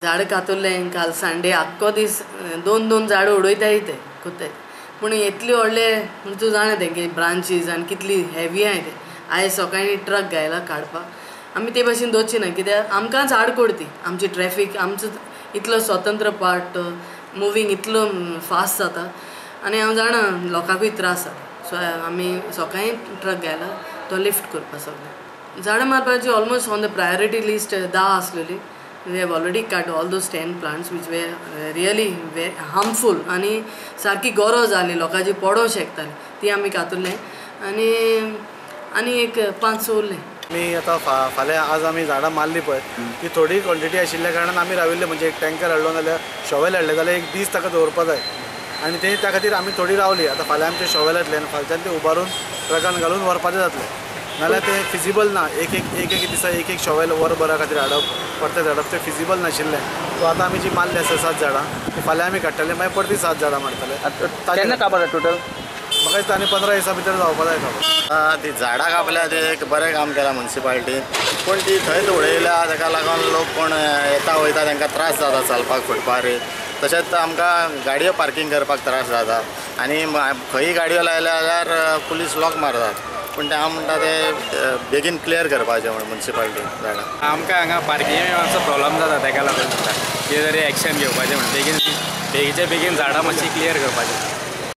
झाड कातरलें काल संडे आख्खो दीस दोन झाडां उडयताय ते कोत्ताय पूण इतली व्हडले तूं जाणा तें की ब्रांचीस आनी कितली हेवी आहाय ते आयज सकाळीं ट्रक घायला काडपाक आमी ते भाशेन दवरची ना कित्याक आमकां झाड कोडती आमची ट्रॅफीक आमचो इतलो स्वतंत्र पार्ट मुवींग इतलो फास्ट जाता आनी हांव जाणा लोकांकूय त्रास जाता सो आमी सकाळीं ट्रक घायला तो लिफ्ट करपा सगळें झाडां मारपाची almost on the priority list 10 आसलेली. We have already cut all those 10 plants which were really very harmful आणि सारकी गरज जाली लोकांची पडो शेकताली ती आमी कातरलें आनी एक 5 उरलें. आमी आतां फाल्यां आज आमी झाडां मारली पळय ती थोडी क्वॉन्टिटी आशिल्ल्या कारणान आमी राविल्ले म्हणजे एक टँकर हाडलो नाल्यार शॉवेल हाडलें जाल्यार एक दीस ताका दवरपा जाय आनी ते त्या खातीर आमी थोडी रावली. आतां फाल्यां आमचे शॉवेल येतले आनी फालच्यान ते उबारून ट्रकान घालून व्हरपाचें जातलें नाल्यार ते फिजिबल ना. एक दिसा एक शॉवेल वरभरा खातीर हाडप परते धाडप ते फिजिबल नाशिल्लें. सो आतां आमी जी मारली आसा 7 झाडां ती फाल्यां आमी काडटले मागीर परती 7 झाडां मारतले. केन्ना कापता टोटल म्हाका दिसता आनी 15 दिसां भितर जावपा जाय कापप. ती झाडां कापल्या ते एक बरें काम केलां मुन्सिपाल्टीन पूण ती थंयच उडयल्या ताका लागून लोक कोण येता वयता तांकां त्रास जाता चलपाक फुटपार. तशेंच आमकां गाडयो पार्किंग करपाक त्रास जाता आनी खंयी गाडयो लायल्या जाल्यार पुलीस लॉक मारतात पूण ते हांव म्हणटा ते बेगीन क्लियर करपाचें म्हण मुन्सिपाल्टी झाडां. आमकां हांगा पार्किंग मातसो प्रॉब्लम जाता ताका लागून कितें तरी एक्शन घेवपाचें म्हण बेगीन बेगीचे बेगीन झाडां मातशी क्लियर करपाचें.